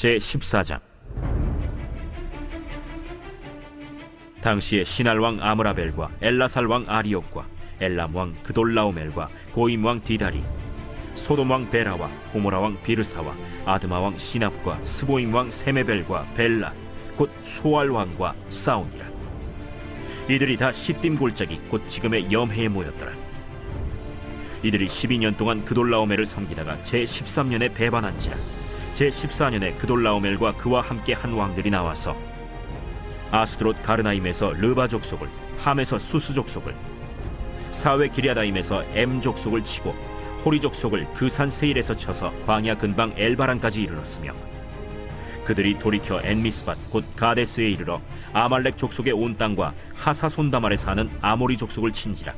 제14장. 당시에 시날 왕 아므라벨과 엘라살 왕 아리옥과 엘람 왕 그돌라오멜과 고임 왕 디달이 소돔 왕 베라와 고모라 왕 비르사와 아드마 왕 시납과 스보임 왕 세메벨과 벨라 곧 소알 왕과 싸우니라. 이들이 다 시딤 골짜기 곧 지금의 염해에 모였더라. 이들이 12년 동안 그돌라오멜을 섬기다가 제13년에 배반한지라. 제14년에 그돌라오멜과 그와 함께 한 왕들이 나와서 아스드롯 가르나임에서 르바 족속을, 함에서 수스 족속을, 사웨 기랴다임에서 엠 족속을 치고 호리 족속을 그 산 세일에서 쳐서 광야 근방 엘바란까지 이르렀으며, 그들이 돌이켜 엔미스밧 곧 가데스에 이르러 아말렉 족속의 온 땅과 하사손다말에 사는 아모리 족속을 친지라.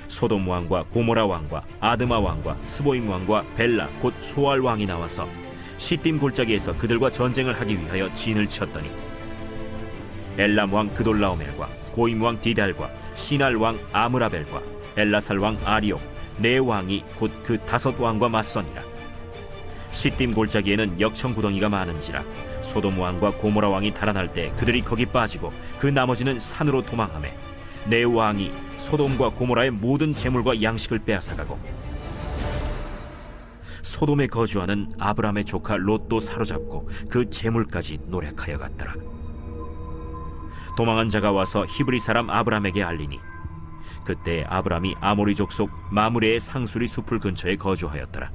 소돔 왕과 고모라 왕과 아드마 왕과 스보임 왕과 벨라 곧 소알 왕이 나와서 시딤 골짜기에서 그들과 전쟁을 하기 위하여 진을 쳤더니, 엘람 왕 그돌라오멜과 고임 왕 디달과 시날 왕 아므라벨과 엘라살 왕 아리옥 네 왕이 곧 그 5 왕과 맞서니라. 시딤 골짜기에는 역청 구덩이가 많은지라. 소돔 왕과 고모라 왕이 달아날 때 그들이 거기 빠지고 그 나머지는 산으로 도망하매, 네 왕이 소돔과 고모라의 모든 재물과 양식을 빼앗아가고, 소돔에 거주하는 아브람의 조카 롯도 사로잡고 그 재물까지 노략하여 갔더라. 도망한 자가 와서 히브리 사람 아브람에게 알리니, 그때 아브람이 아모리 족속 마므레의 상수리 숲을 근처에 거주하였더라.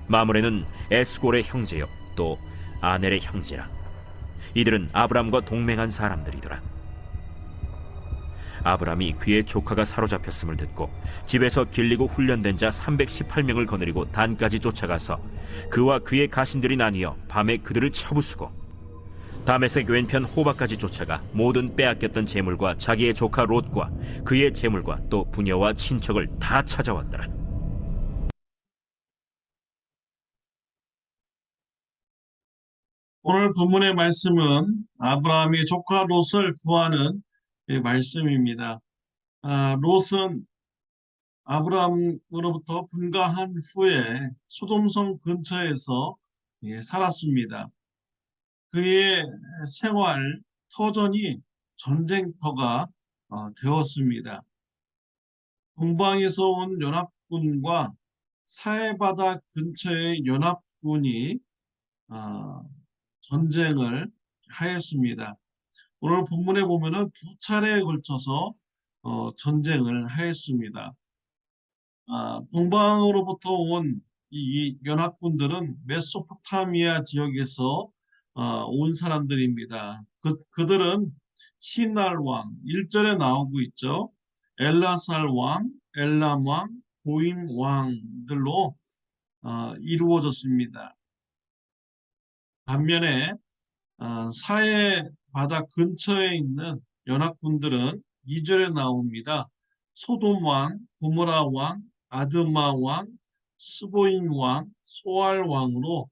마므레는 에스골의 형제요 또 아넬의 형제라. 이들은 아브람과 동맹한 사람들이더라. 아브람이 그의 조카가 사로잡혔음을 듣고 집에서 길리고 훈련된 자 318명을 거느리고 단까지 쫓아가서 그와 그의 가신들이 나뉘어 밤에 그들을 쳐부수고, 다메섹 왼편 호바까지 쫓아가 모든 빼앗겼던 재물과 자기의 조카 롯과 그의 재물과 또 부녀와 친척을 다 찾아왔더라. 오늘 본문의 말씀은 아브라함이 조카 롯을 구하는 말씀입니다. 롯은 아브라함으로부터 분가한 후에 소돔성 근처에서 살았습니다. 그의 생활 터전이 전쟁터가 되었습니다. 동방에서 온 연합군과 사해바다 근처의 연합군이 전쟁을 하였습니다. 오늘 본문에 보면은 2차례에 걸쳐서 전쟁을 하였습니다. 동방으로부터 온 이 연합군들은 메소포타미아 지역에서 온 사람들입니다. 그들은 시날 왕, 1절에 나오고 있죠. 엘라살 왕, 엘람 왕, 고임 왕들로 이루어졌습니다. 반면에 사해 바다 근처에 있는 연합군들은 2절에 나옵니다. 소돔 왕, 고모라 왕, 아드마 왕, 스보임 왕, 소알 왕으로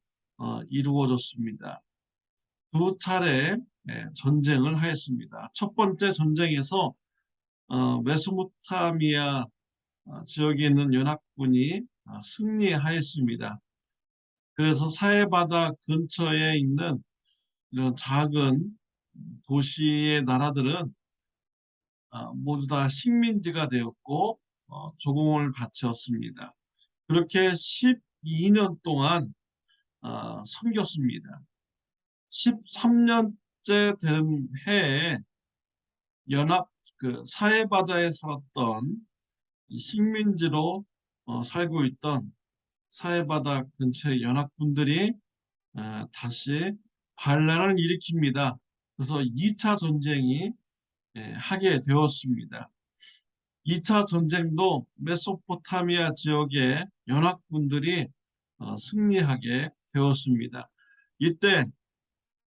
이루어졌습니다. 2차례 전쟁을 하였습니다. 첫 번째 전쟁에서 메소포타미아 지역에 있는 연합군이 승리하였습니다. 그래서 사해바다 근처에 있는 이런 작은 도시의 나라들은 모두 다 식민지가 되었고 조공을 바쳤습니다. 그렇게 12년 동안 섬겼습니다. 13년째 된 해에 사해바다에 살았던 식민지로 살고 있던 사해바다 근처의 연합군들이 다시 반란을 일으킵니다. 그래서 2차 전쟁이 하게 되었습니다. 2차 전쟁도 메소포타미아 지역의 연합군들이 승리하게 되었습니다. 이때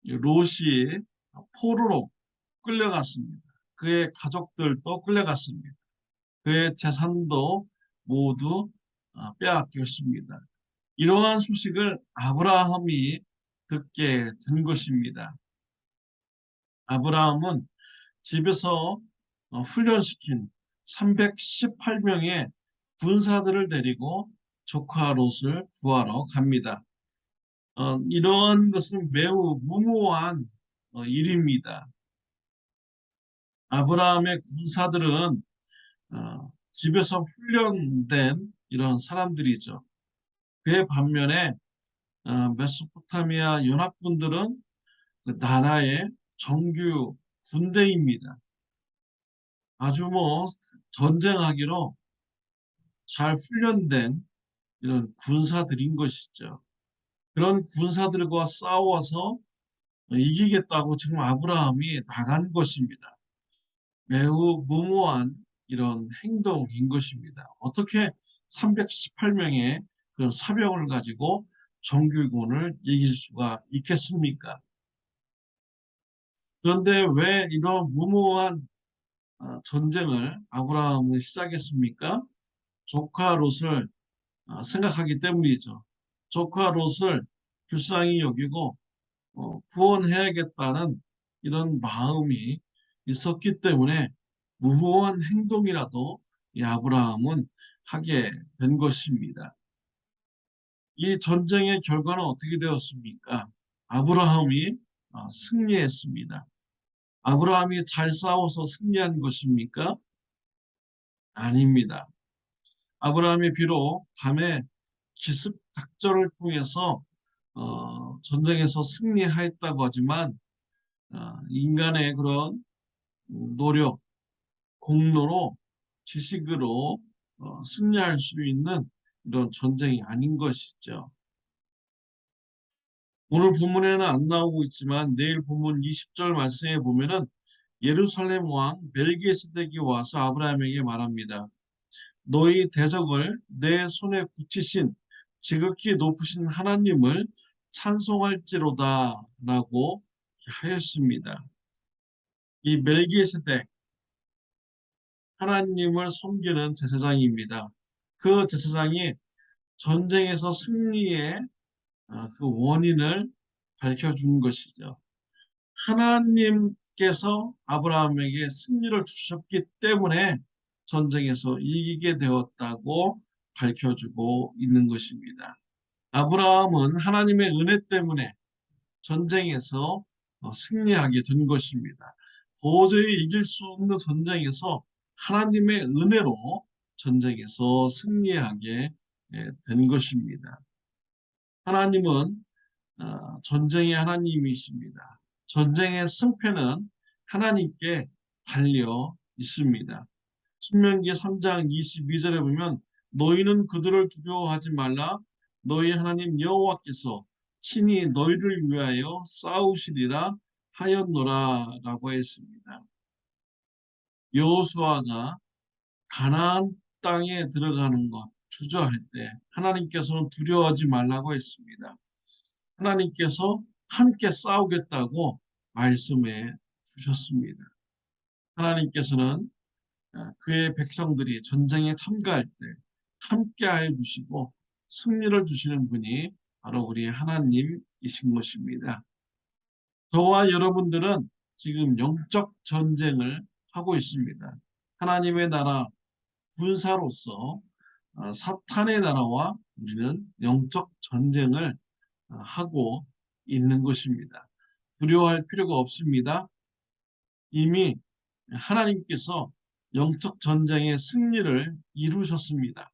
롯이 포로로 끌려갔습니다. 그의 가족들도 끌려갔습니다. 그의 재산도 모두 빼앗겼습니다. 이러한 소식을 아브라함이 듣게 된 것입니다. 아브라함은 집에서 훈련시킨 318명의 군사들을 데리고 조카 롯을 구하러 갑니다. 이러한 것은 매우 무모한 일입니다. 아브라함의 군사들은 집에서 훈련된 이런 사람들이죠. 그의 반면에 메소포타미아 연합군들은 그 나라의 정규 군대입니다. 아주 뭐 전쟁하기로 잘 훈련된 이런 군사들인 것이죠. 그런 군사들과 싸워서 이기겠다고 지금 아브라함이 나간 것입니다. 매우 무모한 이런 행동인 것입니다. 어떻게 318명의 그런 사병을 가지고 정규군을 이길 수가 있겠습니까? 그런데 왜 이런 무모한 전쟁을 아브라함은 시작했습니까? 조카 롯을 생각하기 때문이죠. 조카 롯을 불쌍히 여기고 구원해야겠다는 이런 마음이 있었기 때문에 무모한 행동이라도 이 아브라함은 하게 된 것입니다. 이 전쟁의 결과는 어떻게 되었습니까? 아브라함이 승리했습니다. 아브라함이 잘 싸워서 승리한 것입니까? 아닙니다. 아브라함이 비록 밤에 기습 작전을 통해서 전쟁에서 승리하였다고 하지만 인간의 그런 노력, 공로로 지식으로 승리할 수 있는 이런 전쟁이 아닌 것이죠. 오늘 본문에는 안 나오고 있지만 내일 본문 20절 말씀에 보면은 예루살렘 왕 멜기세덱이 와서 아브라함에게 말합니다. 너희 대적을 내 손에 붙이신 지극히 높으신 하나님을 찬송할지로다 라고 하였습니다. 이 멜기세덱 하나님을 섬기는 제사장입니다. 그 제사장이 전쟁에서 승리의 그 원인을 밝혀준 것이죠. 하나님께서 아브라함에게 승리를 주셨기 때문에 전쟁에서 이기게 되었다고 밝혀주고 있는 것입니다. 아브라함은 하나님의 은혜 때문에 전쟁에서 승리하게 된 것입니다. 도저히 이길 수 없는 전쟁에서 하나님의 은혜로 전쟁에서 승리하게 된 것입니다. 하나님은 전쟁의 하나님이십니다. 전쟁의 승패는 하나님께 달려 있습니다. 신명기 3장 22절에 보면 너희는 그들을 두려워하지 말라. 너희 하나님 여호와께서 친히 너희를 위하여 싸우시리라 하였노라 라고 했습니다. 여호수아가 가나안 땅에 들어가는 것 주저할 때 하나님께서는 두려워하지 말라고 했습니다. 하나님께서 함께 싸우겠다고 말씀해 주셨습니다. 하나님께서는 그의 백성들이 전쟁에 참가할 때 함께하여 주시고 승리를 주시는 분이 바로 우리 하나님이신 것입니다. 저와 여러분들은 지금 영적 전쟁을 하고 있습니다. 하나님의 나라 군사로서 사탄의 나라와 우리는 영적 전쟁을 하고 있는 것입니다. 두려워할 필요가 없습니다. 이미 하나님께서 영적 전쟁의 승리를 이루셨습니다.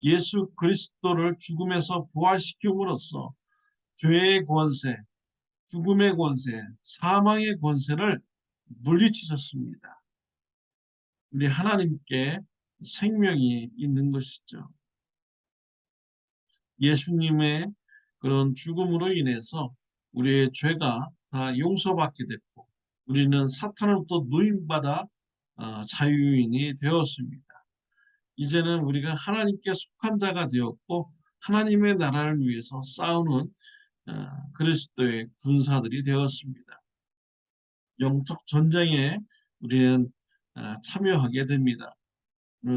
예수 그리스도를 죽음에서 부활시킴으로써 죄의 권세, 죽음의 권세, 사망의 권세를 물리치셨습니다. 우리 하나님께 생명이 있는 것이죠. 예수님의 그런 죽음으로 인해서 우리의 죄가 다 용서받게 됐고 우리는 사탄으로부터 누임받아 자유인이 되었습니다. 이제는 우리가 하나님께 속한 자가 되었고 하나님의 나라를 위해서 싸우는 그리스도의 군사들이 되었습니다. 영적 전쟁에 우리는 참여하게 됩니다.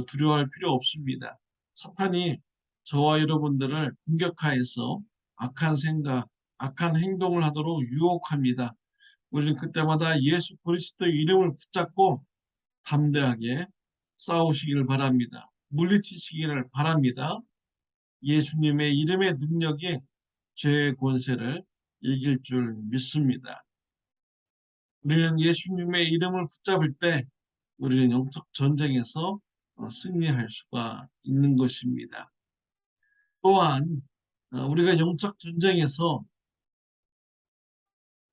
두려워할 필요 없습니다. 사탄이 저와 여러분들을 공격하여서 악한 생각, 악한 행동을 하도록 유혹합니다. 우리는 그때마다 예수 그리스도의 이름을 붙잡고 담대하게 싸우시기를 바랍니다. 물리치시기를 바랍니다. 예수님의 이름의 능력이 죄의 권세를 이길 줄 믿습니다. 우리는 예수님의 이름을 붙잡을 때 우리는 영적 전쟁에서 승리할 수가 있는 것입니다. 또한 우리가 영적 전쟁에서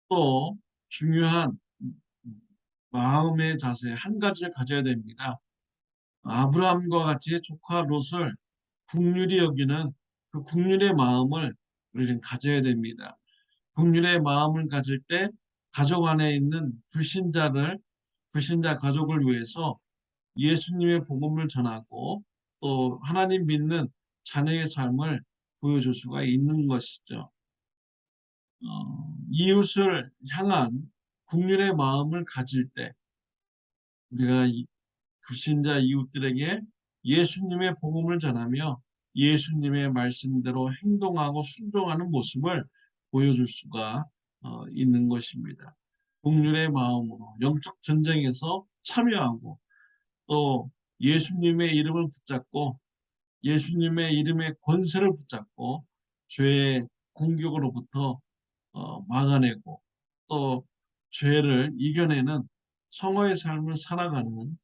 또 중요한 마음의 자세 한 가지를 가져야 됩니다. 아브라함과 같이 조카 롯을 국률이 여기는 그 국률의 마음을 우리는 가져야 됩니다. 국률의 마음을 가질 때 가족 안에 있는 불신자 가족을 위해서 예수님의 복음을 전하고 또 하나님 믿는 자녀의 삶을 보여줄 수가 있는 것이죠. 이웃을 향한 국률의 마음을 가질 때 우리가 불신자 이웃들에게 예수님의 복음을 전하며 예수님의 말씀대로 행동하고 순종하는 모습을 보여줄 수가 있는 것입니다. 국률의 마음으로 영적 전쟁에서 참여하고 또 예수님의 이름을 붙잡고 예수님의 이름의 권세를 붙잡고 죄의 공격으로부터 막아내고 또 죄를 이겨내는 성화의 삶을 살아가는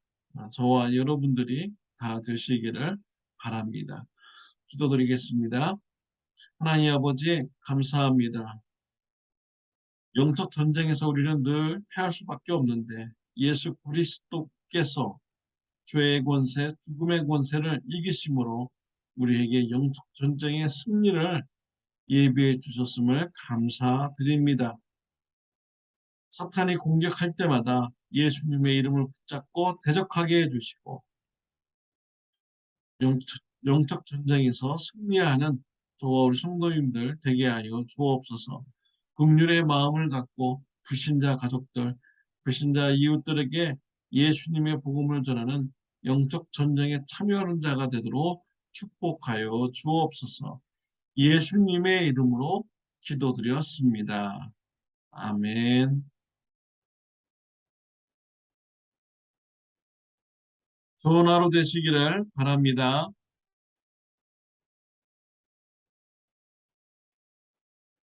저와 여러분들이 다 되시기를 바랍니다. 기도드리겠습니다. 하나님 아버지 감사합니다. 영적 전쟁에서 우리는 늘 패할 수밖에 없는데 예수 그리스도께서 죄의 권세, 죽음의 권세를 이기심으로 우리에게 영적 전쟁의 승리를 예비해 주셨음을 감사드립니다. 사탄이 공격할 때마다 예수님의 이름을 붙잡고 대적하게 해주시고 영적 전쟁에서 승리하는 저와 우리 성도님들 되게 하여 주옵소서. 긍휼의 마음을 갖고 불신자 가족들, 불신자 이웃들에게 예수님의 복음을 전하는 영적 전쟁에 참여하는 자가 되도록 축복하여 주옵소서. 예수님의 이름으로 기도드렸습니다. 아멘. 좋은 하루 되시기를 바랍니다.